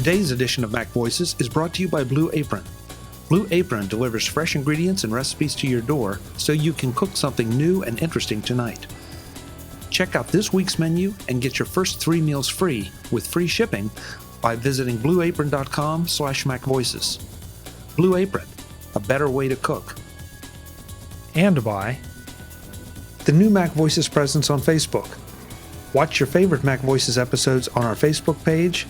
Today's edition of Mac Voices is brought to you by Blue Apron. Blue Apron delivers fresh ingredients and recipes to your door so you can cook something new and interesting tonight. Check out this week's menu and get your first 3 meals free with free shipping by visiting blueapron.com/MacVoices. Blue Apron, a better way to cook. And by the new Mac Voices presence on Facebook. Watch your favorite Mac Voices episodes on our Facebook page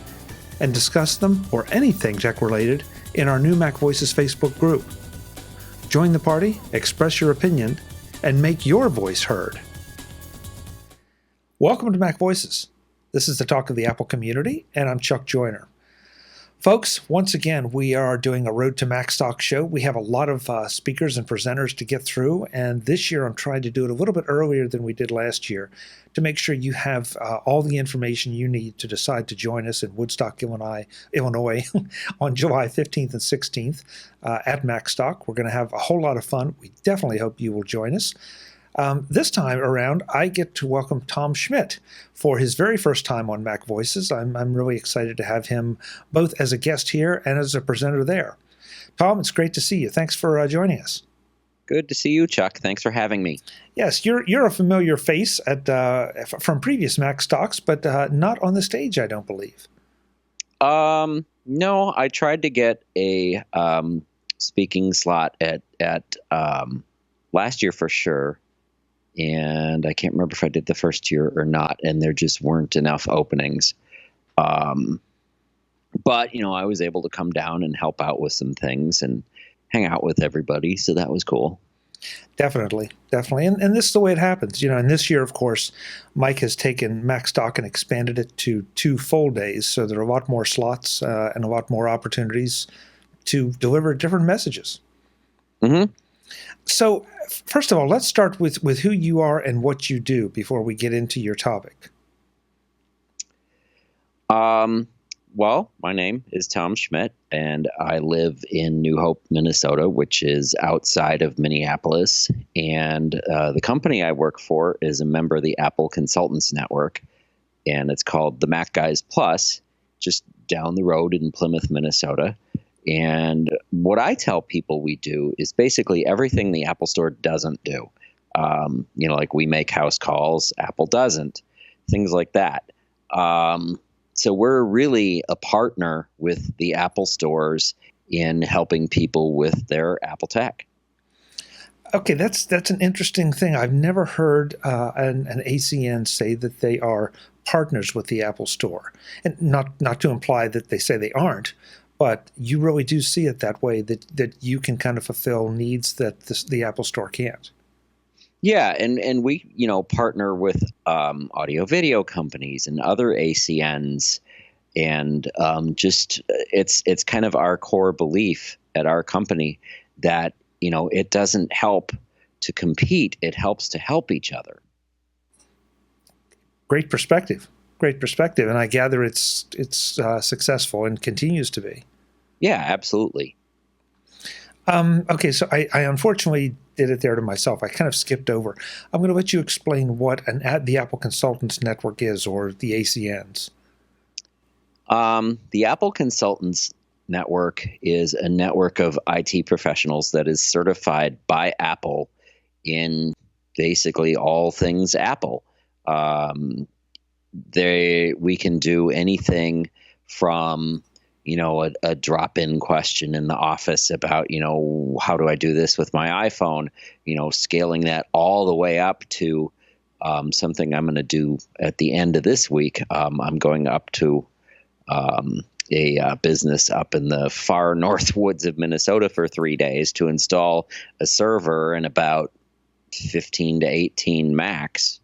and discuss them or anything tech-related in our new Mac Voices Facebook group. Join the party, express your opinion, and make your voice heard. Welcome to Mac Voices. This is the talk of the Apple community, and I'm Chuck Joyner. Folks, once again, we are doing a Road to Macstock show. We have a lot of speakers and presenters to get through, and this year I'm trying to do it a little bit earlier than we did last year to make sure you have all the information you need to decide to join us in Woodstock, Illinois on July 15th and 16th at Macstock. We're going to have a whole lot of fun. We definitely hope you will join us. This time around, I get to welcome Tom Schmidt for his very first time on Mac Voices. I'm really excited to have him both as a guest here and as a presenter there. Tom, it's great to see you. Thanks for joining us. Good to see you, Chuck. Thanks for having me. Yes, you're a familiar face from previous Macstocks, but not on the stage, I don't believe. No, I tried to get a speaking slot at last year for sure. And I can't remember if I did the first year or not, and there just weren't enough openings. But, I was able to come down and help out with some things and hang out with everybody, so that was cool. Definitely. And this is the way it happens. And this year, of course, Mike has taken Macstock and expanded it to 2 full days, so there are a lot more slots and a lot more opportunities to deliver different messages. Mm-hmm. So, first of all, let's start with who you are and what you do before we get into your topic. Well, my name is Tom Schmidt, and I live in New Hope, Minnesota, which is outside of Minneapolis. And the company I work for is a member of the Apple Consultants Network, and it's called the Mac Guys Plus, just down the road in Plymouth, Minnesota. And what I tell people we do is basically everything the Apple Store doesn't do. Like we make house calls, Apple doesn't, things like that. So we're really a partner with the Apple stores in helping people with their Apple tech. Okay, that's an interesting thing. I've never heard an ACN say that they are partners with the Apple Store, and not to imply that they say they aren't. But you really do see it that way, that you can kind of fulfill needs that the Apple Store can't. Yeah, and we partner with audio video companies and other ACNs, and it's kind of our core belief at our company that it doesn't help to compete; it helps to help each other. Great perspective, and I gather it's successful and continues to be. Yeah, absolutely. Okay, so I unfortunately did it there to myself. I kind of skipped over. I'm going to let you explain what the Apple Consultants Network is, or the ACNs. The Apple Consultants Network is a network of IT professionals that is certified by Apple in basically all things Apple. We can do anything from a drop-in question in the office about, how do I do this with my iPhone, scaling that all the way up to something I'm going to do at the end of this week. I'm going up to a business up in the far north woods of Minnesota for 3 days to install a server and about 15 to 18 Macs.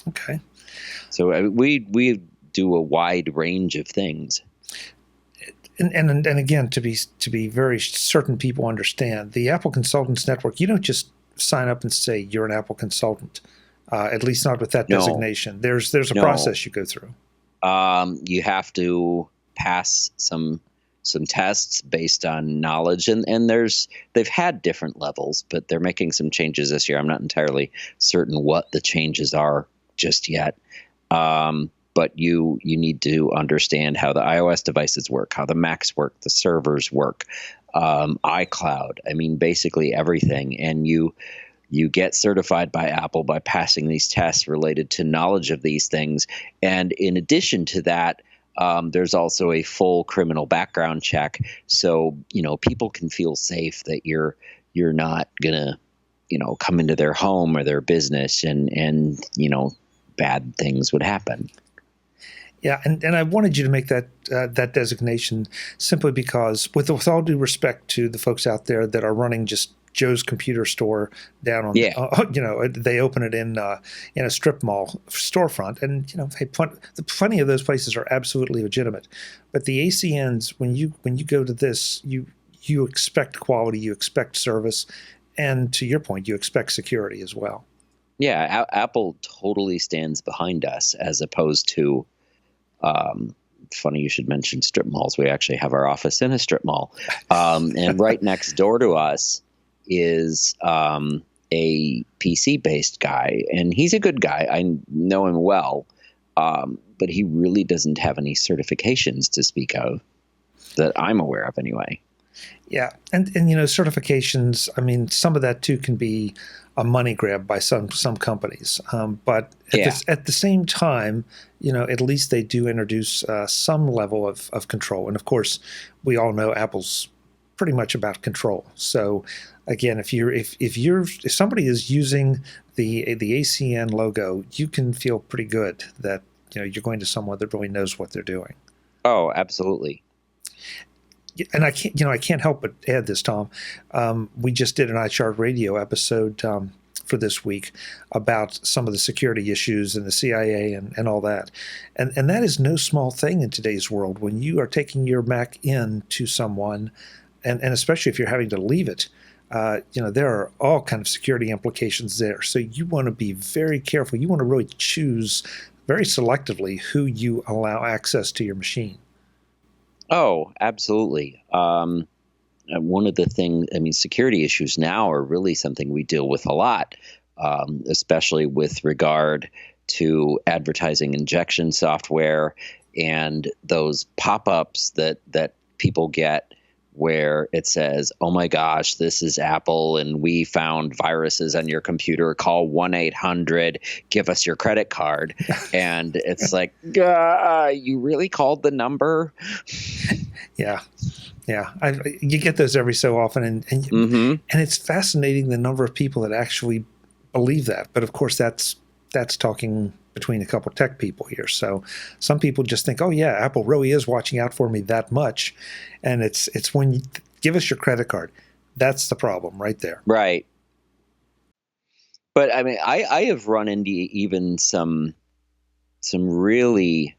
Okay. So we do a wide range of things. And again, to be very certain people understand, the Apple Consultants Network, you don't just sign up and say you're an Apple consultant, at least not with that designation. There's a process you go through. You have to pass some tests based on knowledge, and they've had different levels, but they're making some changes this year. I'm not entirely certain what the changes are just yet. but you need to understand how the iOS devices work, how the Macs work, the servers work, iCloud. I mean, basically everything. And you get certified by Apple by passing these tests related to knowledge of these things. And in addition to that, there's also a full criminal background check, so people can feel safe that you're not gonna come into their home or their business and bad things would happen. Yeah, and I wanted you to make that designation simply because, with all due respect to the folks out there that are running just Joe's computer store down on, they open it in a strip mall storefront, and hey, plenty of those places are absolutely legitimate. But the ACNs, when you go to this, you expect quality, you expect service, and to your point, you expect security as well. Yeah, Apple totally stands behind us, as opposed to. Funny you should mention strip malls. We actually have our office in a strip mall, and right next door to us is a PC-based guy, and he's a good guy. I know him well, but he really doesn't have any certifications to speak of that I'm aware of anyway. Yeah, and certifications, I mean, some of that too can be a money grab by some companies, but at the same time, at least they do introduce some level of control. And of course, we all know Apple's pretty much about control. So again, if somebody is using the ACN logo, you can feel pretty good that you're going to someone that really knows what they're doing. Oh, absolutely. And I can't help but add this, Tom. We just did an iChart Radio episode for this week about some of the security issues and the CIA and all that. And that is no small thing in today's world. When you are taking your Mac in to someone, and especially if you're having to leave it, there are all kind of security implications there. So you want to be very careful. You want to really choose very selectively who you allow access to your machine. Oh, absolutely. One of the things, security issues now are really something we deal with a lot, especially with regard to advertising injection software and those pop-ups that people get where it says, "Oh my gosh, this is Apple and we found viruses on your computer. Call 1-800, give us your credit card." And it's like, you really called the number? Yeah. You get those every so often, and it's fascinating the number of people that actually believe that. But of course, that's talking between a couple of tech people here. So some people just think, oh yeah, Apple really is watching out for me that much. And it's when you give us your credit card, that's the problem right there. Right. But I have run into even some really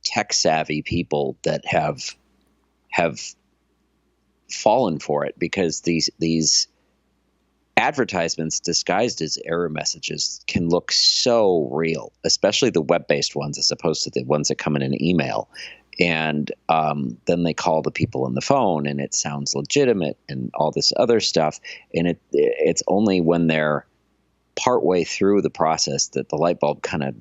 tech savvy people that have fallen for it, because these advertisements disguised as error messages can look so real, especially the web-based ones as opposed to the ones that come in an email. And then they call the people on the phone and it sounds legitimate and all this other stuff. And it's only when they're partway through the process that the light bulb kind of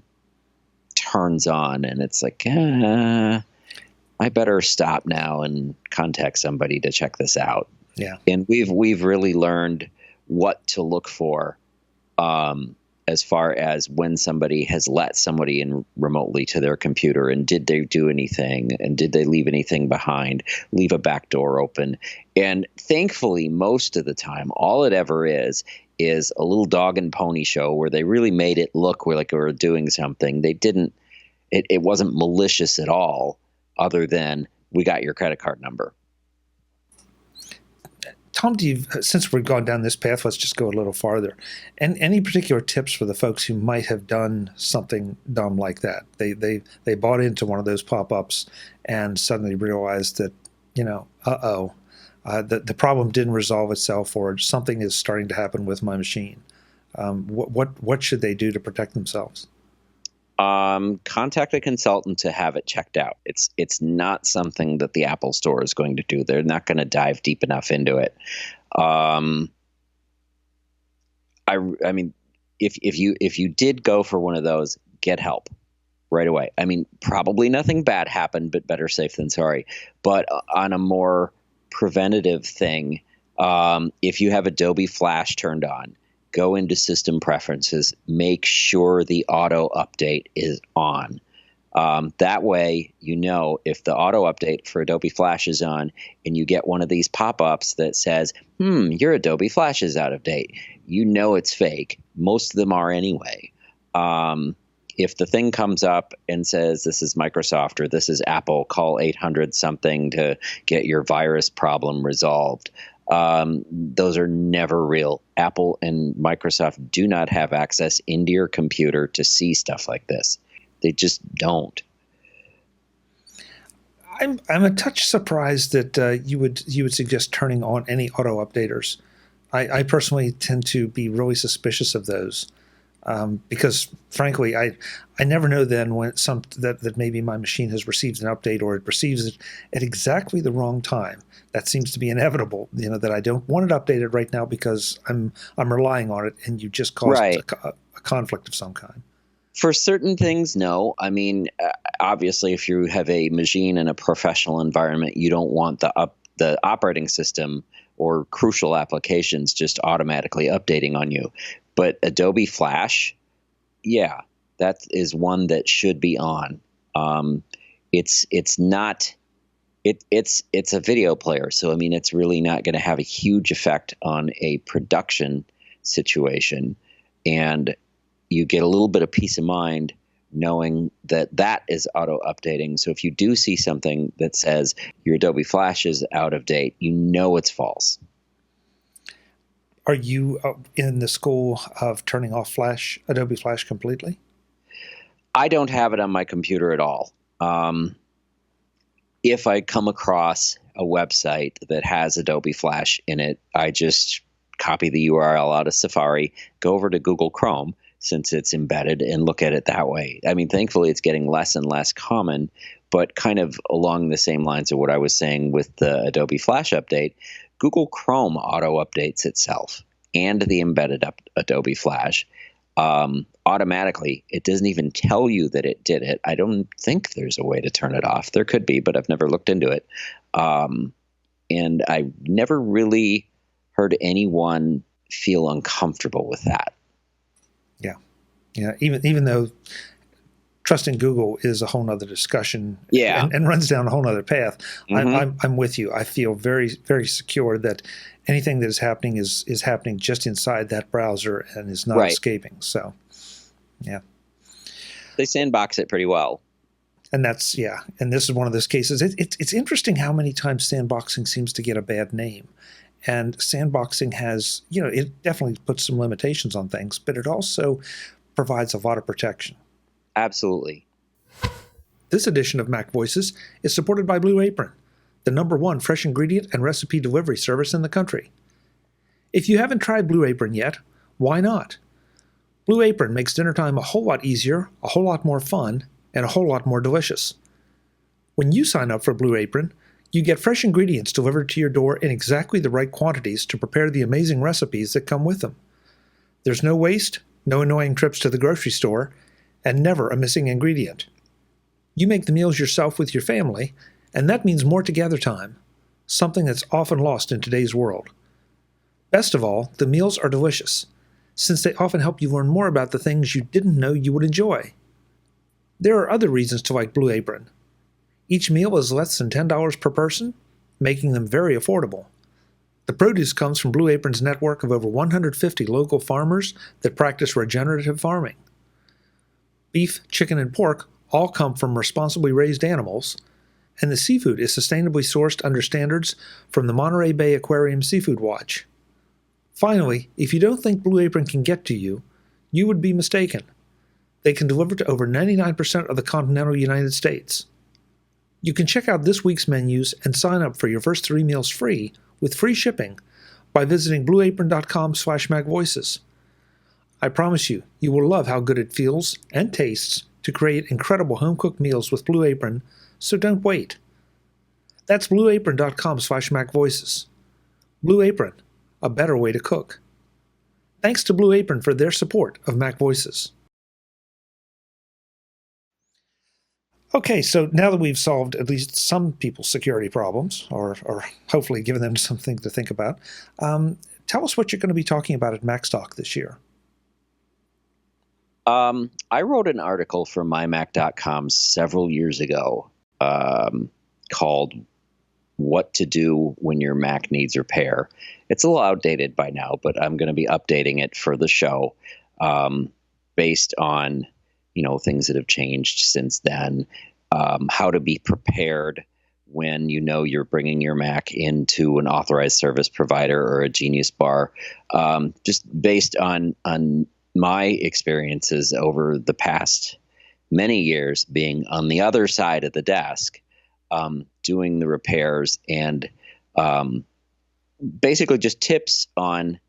turns on, and it's like, I better stop now and contact somebody to check this out. Yeah. And we've really learned what to look for as far as when somebody has let somebody in remotely to their computer, and did they do anything, and did they leave anything behind, leave a back door open. And thankfully, most of the time, all it ever is a little dog and pony show where they really made it look like they were doing something. They didn't, it wasn't malicious at all, other than, we got your credit card number. Tom, since we've gone down this path, let's just go a little farther. And any particular tips for the folks who might have done something dumb like that? They bought into one of those pop-ups and suddenly realized that, the problem didn't resolve itself, or something is starting to happen with my machine. What should they do to protect themselves? Contact a consultant to have it checked out. It's not something that the Apple Store is going to do. They're not going to dive deep enough into it. If you did go for one of those, get help. right away. I mean, probably nothing bad happened, but better safe than sorry. But on a more preventative thing, if you have Adobe Flash turned on, go into System Preferences, make sure the auto update is on. That way, you know, if the auto update for Adobe Flash is on and you get one of these pop-ups that says, your Adobe Flash is out of date, you know it's fake. Most of them are anyway. If the thing comes up and says, this is Microsoft or this is Apple, call 800 something to get your virus problem resolved. Those are never real. Apple and Microsoft do not have access into your computer to see stuff like this. They just don't. I'm a touch surprised that you would suggest turning on any auto updaters. I personally tend to be really suspicious of those because, frankly, I never know then when that maybe my machine has received an update or it receives it at exactly the wrong time. That seems to be inevitable. You know, that I don't want it updated right now because I'm relying on it, and you just caused a conflict of some kind. For certain things, no. I mean, obviously, if you have a machine in a professional environment, you don't want the operating system or crucial applications just automatically updating on you. But Adobe Flash, yeah, that is one that should be on. It's a video player, so I mean, it's really not going to have a huge effect on a production situation, and you get a little bit of peace of mind knowing that is auto updating. So if you do see something that says your Adobe Flash is out of date, you know it's false. Are you in the school of turning off Adobe Flash completely? I don't have it on my computer at all. If I come across a website that has Adobe Flash in it, I just copy the URL out of Safari, go over to Google Chrome, since it's embedded, and look at it that way. I mean, thankfully, it's getting less and less common, but kind of along the same lines of what I was saying with the Adobe Flash update, Google Chrome auto-updates itself and the embedded Adobe Flash automatically. It doesn't even tell you that it did it. I don't think there's a way to turn it off. There could be, but I've never looked into it. And I never really heard anyone feel uncomfortable with that. Yeah, even though trusting Google is a whole nother discussion and runs down a whole nother path, I'm with you. I feel very, very secure that anything that is happening is happening just inside that browser and is not escaping. So, yeah. They sandbox it pretty well. And that's, and this is one of those cases. It's interesting how many times sandboxing seems to get a bad name. And sandboxing has, it definitely puts some limitations on things, but it also provides a lot of protection. Absolutely. This edition of MacVoices is supported by Blue Apron, the #1 fresh ingredient and recipe delivery service in the country. If you haven't tried Blue Apron yet, why not? Blue Apron makes dinner time a whole lot easier, a whole lot more fun, and a whole lot more delicious. When you sign up for Blue Apron, you get fresh ingredients delivered to your door in exactly the right quantities to prepare the amazing recipes that come with them. There's no waste, no annoying trips to the grocery store, and never a missing ingredient. You make the meals yourself with your family, and that means more together time, something that's often lost in today's world. Best of all, the meals are delicious, since they often help you learn more about the things you didn't know you would enjoy. There are other reasons to like Blue Apron. Each meal is less than $10 per person, making them very affordable. The produce comes from Blue Apron's network of over 150 local farmers that practice regenerative farming. Beef, chicken, and pork all come from responsibly raised animals, and the seafood is sustainably sourced under standards from the Monterey Bay Aquarium Seafood Watch. Finally, if you don't think Blue Apron can get to you, you would be mistaken. They can deliver to over 99% of the continental United States. You can check out this week's menus and sign up for your first 3 meals free with free shipping by visiting blueapron.com/MacVoices. I promise you, you will love how good it feels and tastes to create incredible home-cooked meals with Blue Apron, so don't wait. That's blueapron.com/MacVoices. Blue Apron, a better way to cook. Thanks to Blue Apron for their support of MacVoices. Okay, so now that we've solved at least some people's security problems, or hopefully given them something to think about, tell us what you're going to be talking about at Macstock this year. I wrote an article for mymac.com several years ago called What to Do When Your Mac Needs Repair. It's a little outdated by now, but I'm going to be updating it for the show based on things that have changed since then, how to be prepared when you're bringing your Mac into an authorized service provider or a Genius Bar, just based on my experiences over the past many years being on the other side of the desk, doing the repairs, and basically just tips on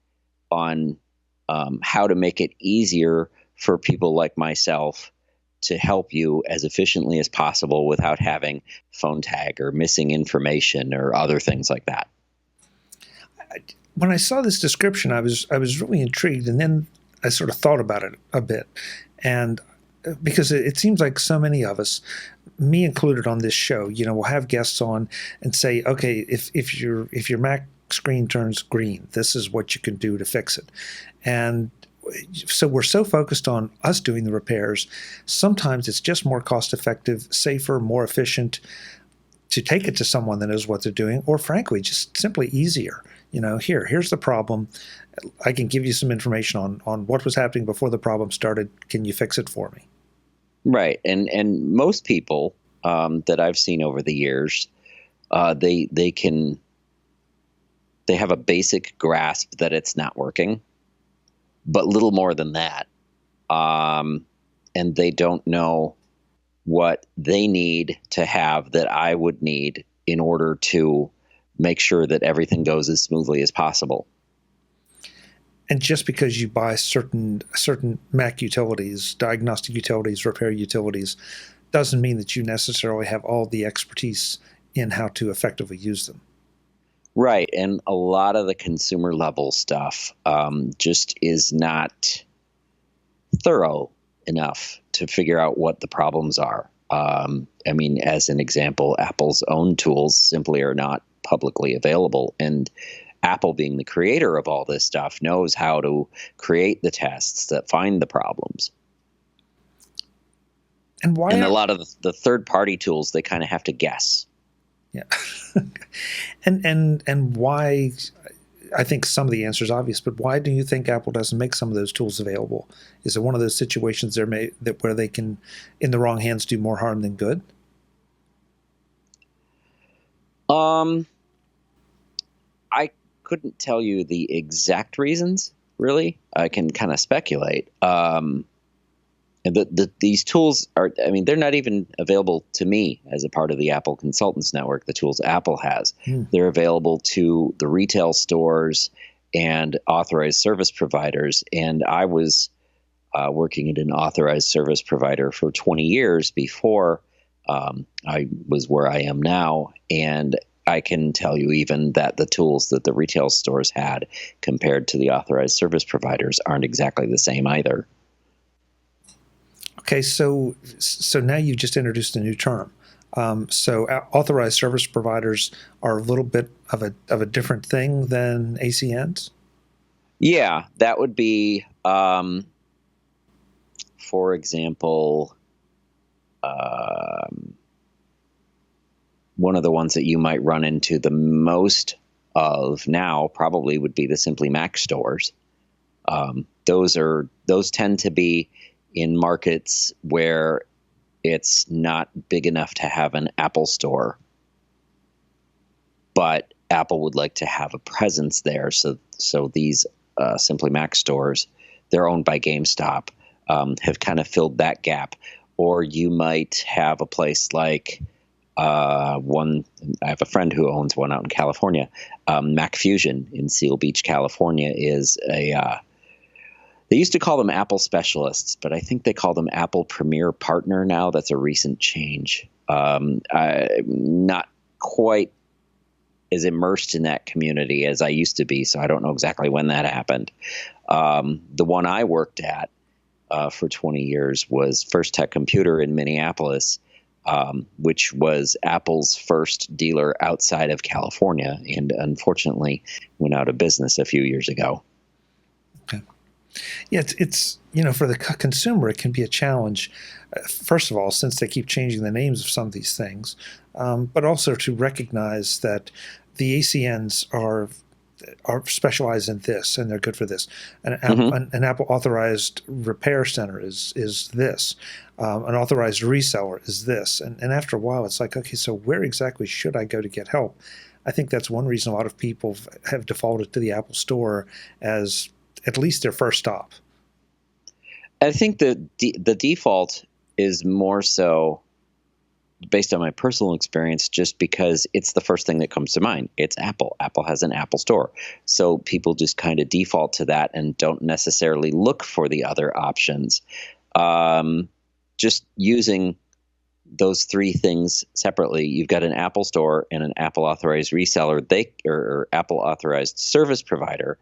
how to make it easier for people like myself to help you as efficiently as possible without having phone tag or missing information or other things like that. When I saw this description, I was really intrigued, and then I sort of thought about it a bit, and because it seems like so many of us, me included on this show, we'll have guests on and say, okay, if your Mac screen turns green, this is what you can do to fix it. And so we're so focused on us doing the repairs, sometimes it's just more cost effective, safer, more efficient to take it to someone that knows what they're doing, or frankly, just simply easier. Here's the problem. I can give you some information on what was happening before the problem started. Can you fix it for me? Right. And most people that I've seen over the years, they have a basic grasp that it's not working, but little more than that. And they don't know what they need to have that I would need in order to make sure that everything goes as smoothly as possible. And just because you buy certain Mac utilities, diagnostic utilities, repair utilities, doesn't mean that you necessarily have all the expertise in how to effectively use them. Right. And a lot of the consumer level stuff just is not thorough enough to figure out what the problems are. As an example, Apple's own tools simply are not publicly available. And Apple, being the creator of all this stuff, knows how to create the tests that find the problems. And why? And a lot of the third-party tools, they kind of have to guess. Yeah. and why? I think some of the answer is obvious, but why do you think Apple doesn't make some of those tools available? Is it one of those situations where they can, in the wrong hands, do more harm than good? I couldn't tell you the exact reasons, really. I can kind of speculate. These tools they're not even available to me as a part of the Apple Consultants Network, the tools Apple has. They're available to the retail stores and authorized service providers. And I was working at an authorized service provider for 20 years before I was where I am now. And I can tell you even that the tools that the retail stores had compared to the authorized service providers aren't exactly the same either. Okay, so now you've just introduced a new term. So authorized service providers are a little bit of a different thing than ACNs? Yeah, that would be, for example, one of the ones that you might run into the most of now probably would be the Simply Mac stores. Those tend to be in markets where it's not big enough to have an Apple store, but Apple would like to have a presence there. So these Simply Mac stores, they're owned by GameStop, have kind of filled that gap. Or you might have a place like one. I have a friend who owns one out in California. Mac Fusion in Seal Beach, California, is a they used to call them Apple specialists, but I think they call them Apple Premier Partner now. That's a recent change. I'm not quite as immersed in that community as I used to be, so I don't know exactly when that happened. The one I worked at for 20 years was First Tech Computer in Minneapolis. which was Apple's first dealer outside of California, and unfortunately went out of business a few years ago. Okay. Yeah, it's for the consumer, it can be a challenge. First of all, since they keep changing the names of some of these things, but also to recognize that the ACNs are specialized in this, and they're good for this. An Apple authorized repair center is this. An authorized reseller is this. And after a while, it's like, okay, so where exactly should I go to get help? I think that's one reason a lot of people have defaulted to the Apple Store as at least their first stop. I think the default is more so based on my personal experience, just because it's the first thing that comes to mind. It's Apple. Apple has an Apple Store. So people just kind of default to that and don't necessarily look for the other options. Just using those three things separately, you've got an Apple Store and an Apple authorized reseller, or Apple authorized service provider.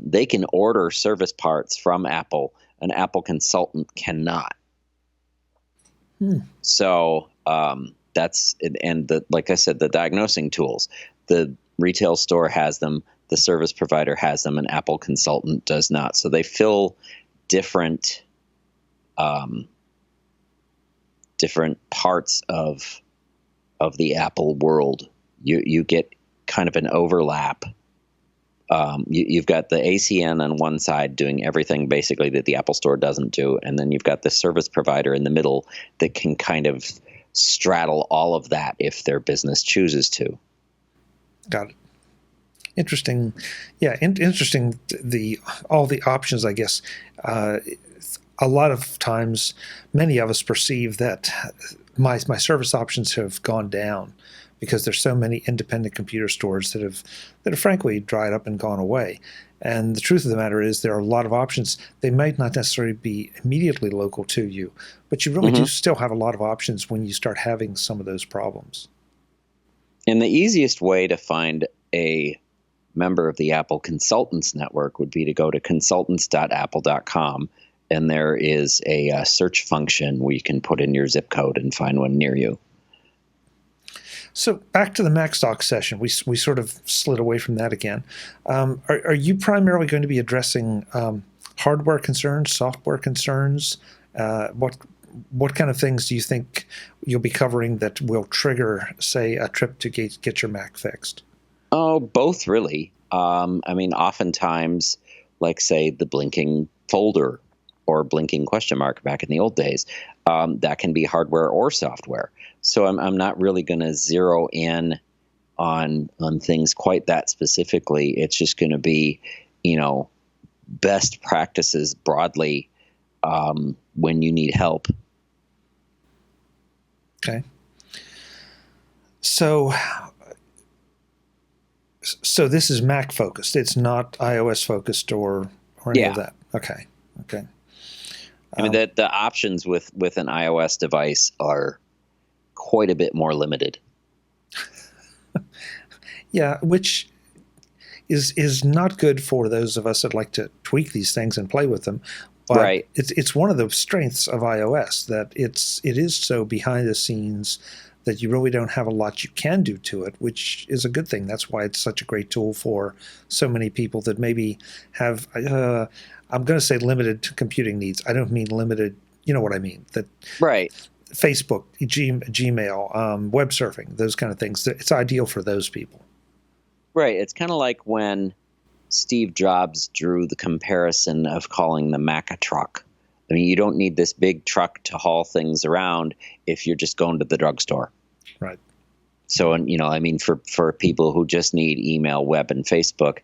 They can order service parts from Apple. An Apple consultant cannot. So that's, and like I said, the diagnosing tools, the retail store has them, the service provider has them, an Apple consultant does not. So they fill different parts of the Apple world. You get kind of an overlap. You've got the ACN on one side doing everything basically that the Apple Store doesn't do, and then you've got the service provider in the middle that can kind of straddle all of that if their business chooses to. Got it. Interesting. Yeah, interesting. All the options, I guess. A lot of times, many of us perceive that my service options have gone down because there's so many independent computer stores that have frankly dried up and gone away. And the truth of the matter is there are a lot of options. They might not necessarily be immediately local to you, but you really do still have a lot of options when you start having some of those problems. And the easiest way to find a member of the Apple Consultants Network would be to go to consultants.apple.com, and there is a search function where you can put in your zip code and find one near you. So back to the Macstock session, we sort of slid away from that again. Are you primarily going to be addressing hardware concerns, software concerns? What kind of things do you think you'll be covering that will trigger, say, a trip to get your Mac fixed? Oh, both really. I mean, oftentimes, like say the blinking folder or blinking question mark back in the old days, that can be hardware or software. So I'm not really going to zero in on things quite that specifically. It's just going to be, best practices broadly when you need help. Okay. So this is Mac focused. It's not iOS focused or any of that. Okay. I mean, the options with an iOS device are quite a bit more limited. Yeah, which is not good for those of us that like to tweak these things and play with them. But right. It's one of the strengths of iOS that it is so behind the scenes that you really don't have a lot you can do to it, which is a good thing. That's why it's such a great tool for so many people that maybe have, I'm going to say limited computing needs. I don't mean limited, you know what I mean. That right. Facebook, Gmail, web surfing, those kind of things. It's ideal for those people. Right. It's kind of like when Steve Jobs drew the comparison of calling the Mac a truck. I mean, you don't need this big truck to haul things around if you're just going to the drugstore. Right. So, I mean, for people who just need email, web, and Facebook,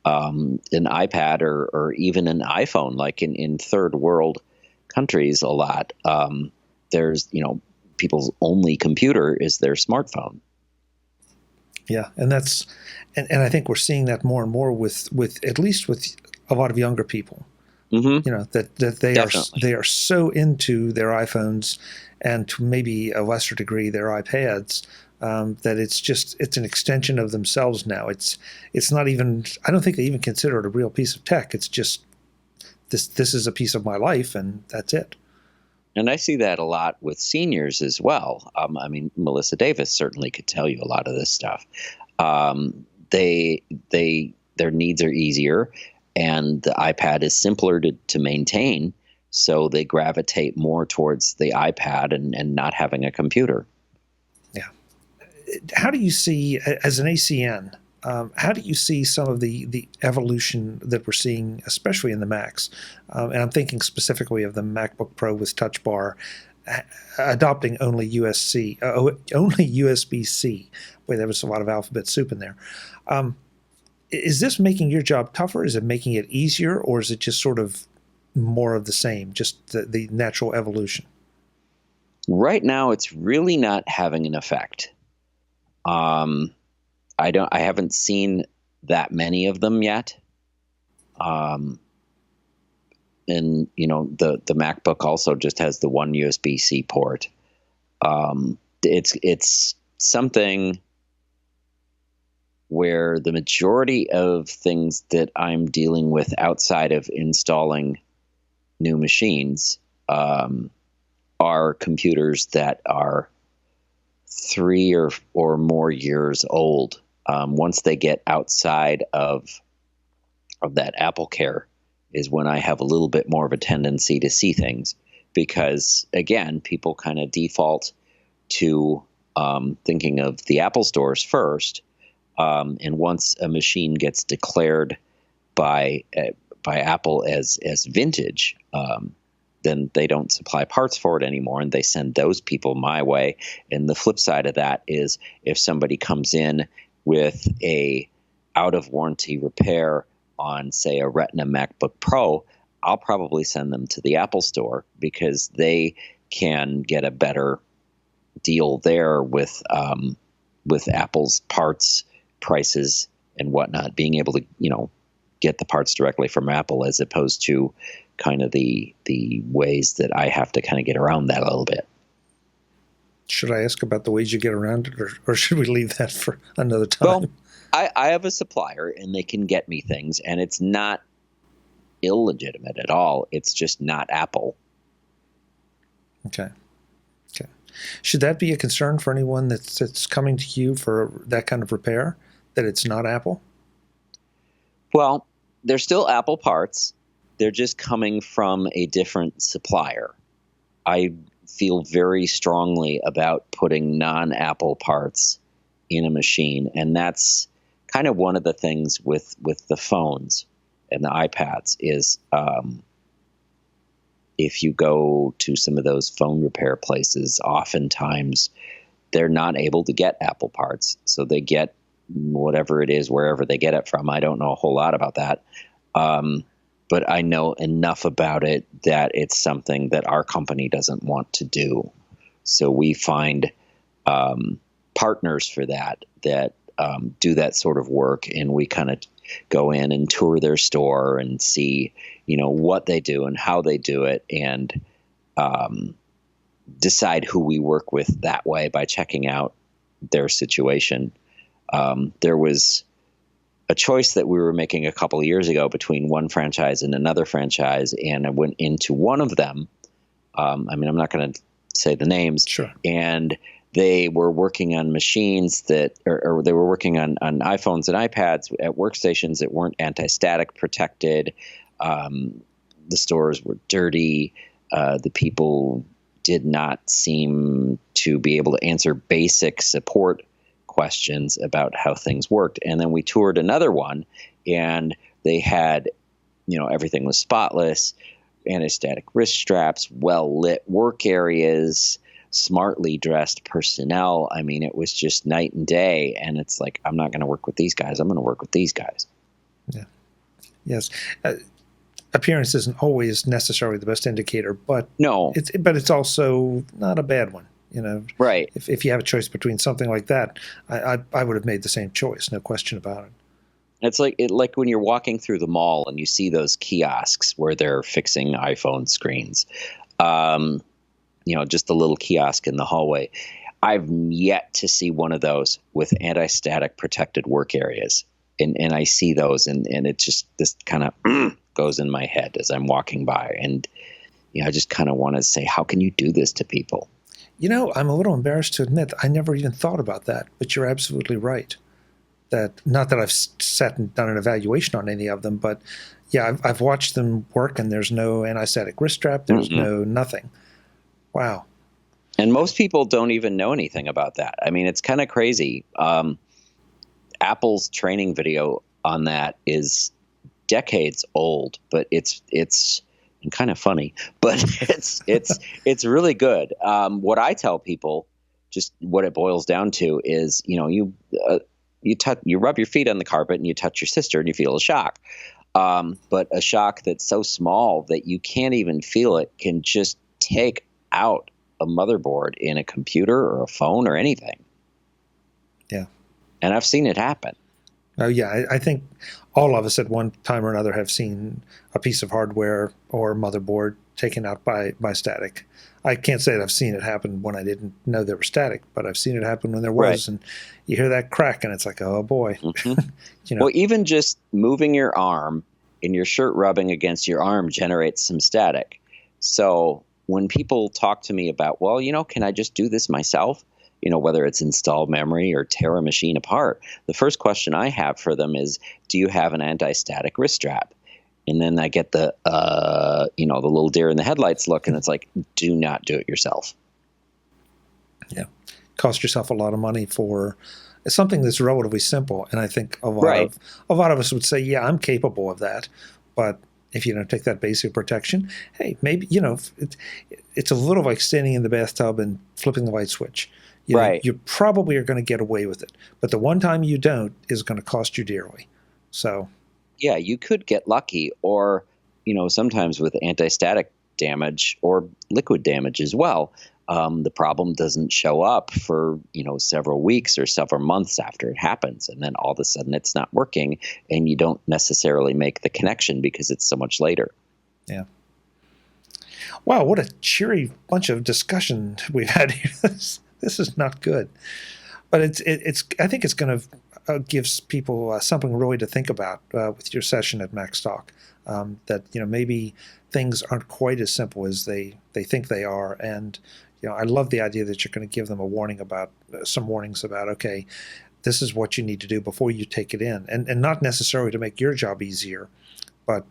an iPad or even an iPhone, like in third world countries a lot, there's, people's only computer is their smartphone. Yeah, and that's, and I think we're seeing that more and more with at least with a lot of younger people. Mm-hmm. That they are so into their iPhones and to maybe a lesser degree their iPads that it's an extension of themselves now. It's not even, I don't think they even consider it a real piece of tech. It's just this is a piece of my life and that's it. And I see that a lot with seniors as well. I mean, Melissa Davis certainly could tell you a lot of this stuff. Their needs are easier, and the iPad is simpler to maintain, so they gravitate more towards the iPad and not having a computer. Yeah. How do you see, as an ACN, how do you see some of the evolution that we're seeing, especially in the Macs? And I'm thinking specifically of the MacBook Pro with Touch Bar adopting only USB-C. Boy, there was a lot of alphabet soup in there. Is this making your job tougher? Is it making it easier, or is it just sort of more of the same, just the natural evolution? Right now, it's really not having an effect. I haven't seen that many of them yet. And the MacBook also just has the one USB-C port. It's something where the majority of things that I'm dealing with outside of installing new machines are computers that are 3 or more years old. Once they get outside of that Apple Care is when I have a little bit more of a tendency to see things, because again, people kind of default to thinking of the Apple stores first. And once a machine gets declared by Apple as vintage, then they don't supply parts for it anymore, and they send those people my way. And the flip side of that is if somebody comes in with a out of warranty repair on, say, a Retina MacBook Pro, I'll probably send them to the Apple store because they can get a better deal there with Apple's parts prices and whatnot, being able to, get the parts directly from Apple, as opposed to kind of the ways that I have to kind of get around that a little bit. Should I ask about the ways you get around it, or should we leave that for another time? Well, I have a supplier, and they can get me things, and it's not illegitimate at all. It's just not Apple. Okay. Should that be a concern for anyone that's coming to you for that kind of repair, that it's not Apple? Well, they're still Apple parts. They're just coming from a different supplier. I feel very strongly about putting non-Apple parts in a machine, and that's kind of one of the things with the phones and the iPads is if you go to some of those phone repair places, oftentimes they're not able to get Apple parts. So they get whatever it is, wherever they get it from. I don't know a whole lot about that. But I know enough about it that it's something that our company doesn't want to do. So we find partners for that do that sort of work, and we kind of go in and tour their store and see, what they do and how they do it, and decide who we work with that way by checking out their situation. There was a choice that we were making a couple of years ago between one franchise and another franchise, and I went into one of them. I'm not going to say the names. Sure. And they were working on machines or they were working on iPhones and iPads at workstations that weren't anti-static protected. The stores were dirty. The people did not seem to be able to answer basic support questions about how things worked. And then we toured another one, and they had, everything was spotless, anti-static wrist straps, well-lit work areas, smartly dressed personnel. I mean, it was just night and day. And it's like, I'm not going to work with these guys. I'm going to work with these guys. Yeah. Yes. Appearance isn't always necessarily the best indicator, but no, it's also not a bad one. Right. If you have a choice between something like that, I would have made the same choice, no question about it. It's like when you're walking through the mall and you see those kiosks where they're fixing iPhone screens. Just a little kiosk in the hallway. I've yet to see one of those with anti-static protected work areas. And I see those, and it just, this kind of goes in my head as I'm walking by. And I just kind of want to say, how can you do this to people? I'm a little embarrassed to admit I never even thought about that, but you're absolutely right. That not that I've sat and done an evaluation on any of them, but yeah, I've watched them work, and there's no anti-static wrist strap. There's no nothing. Wow. And most people don't even know anything about that. I mean, it's kind of crazy. Apple's training video on that is decades old, but it's kind of funny, but it's really good. What I tell people, just what it boils down to is, you rub your feet on the carpet and you touch your sister and you feel a shock. But a shock that's so small that you can't even feel it can just take out a motherboard in a computer or a phone or anything. Yeah. And I've seen it happen. Oh, yeah. I think all of us at one time or another have seen a piece of hardware or motherboard taken out by static. I can't say that I've seen it happen when I didn't know they were static, but I've seen it happen when there was. Right. And you hear that crack, and it's like, oh, boy. Mm-hmm. Well, even just moving your arm and your shirt rubbing against your arm generates some static. So when people talk to me about, well, can I just do this myself? Whether it's install memory or tear a machine apart, the first question I have for them is, do you have an anti-static wrist strap? And then I get the little deer in the headlights look, and it's like, do not do it yourself. Yeah. Cost yourself a lot of money for something that's relatively simple. And I think a lot of us would say, yeah, I'm capable of that. But if you don't take that basic protection, hey, maybe, it's a little like standing in the bathtub and flipping the light switch. You probably are going to get away with it. But the one time you don't is going to cost you dearly. So, yeah, you could get lucky, or, sometimes with anti-static damage or liquid damage as well, the problem doesn't show up for, several weeks or several months after it happens. And then all of a sudden it's not working, and you don't necessarily make the connection because it's so much later. Yeah. Wow, what a cheery bunch of discussion we've had here. This is not good, but it's. I think it's going to give people something really to think about with your session at Macstock. That maybe things aren't quite as simple as they think they are, and I love the idea that you're going to give them a warning about some warnings about, okay, this is what you need to do before you take it in, and not necessarily to make your job easier, but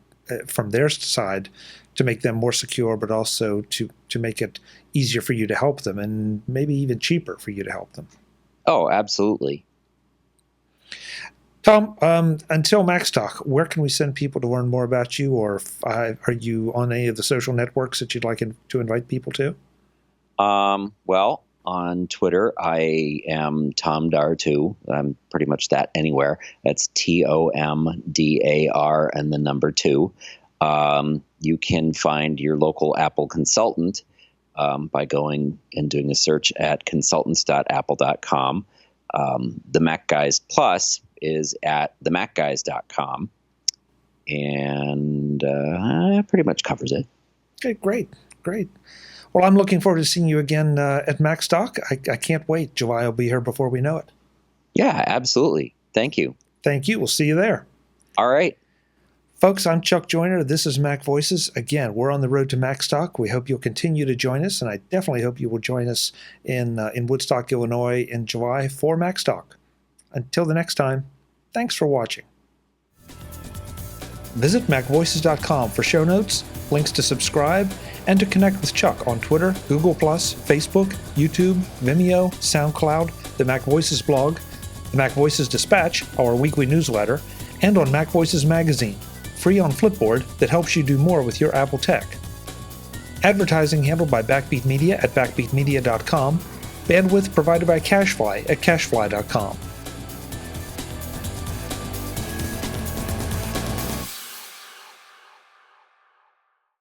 from their side to make them more secure, but also to make it easier for you to help them, and maybe even cheaper for you to help them. Oh, absolutely. Tom, until Macstock, where can we send people to learn more about you, or are you on any of the social networks that you'd like to invite people to? Well, on Twitter, I am Tom Dar2. I'm pretty much that anywhere. That's TOMDAR and the number 2. You can find your local Apple consultant by going and doing a search at consultants.apple.com. The Mac Guys Plus is at themacguys.com. And that pretty much covers it. Okay, great. Well, I'm looking forward to seeing you again at Macstock. I can't wait. July will be here before we know it. Yeah, absolutely. Thank you. Thank you. We'll see you there. All right. Folks, I'm Chuck Joyner. This is MacVoices. Again, we're on the road to Macstock. We hope you'll continue to join us, and I definitely hope you will join us in Woodstock, Illinois in July for Macstock. Until the next time, thanks for watching. Visit MacVoices.com for show notes, links to subscribe, and to connect with Chuck on Twitter, Google+, Facebook, YouTube, Vimeo, SoundCloud, the MacVoices blog, the MacVoices Dispatch, our weekly newsletter, and on MacVoices Magazine, free on Flipboard that helps you do more with your Apple tech. Advertising handled by Backbeat Media at backbeatmedia.com. Bandwidth provided by CacheFly at cachefly.com.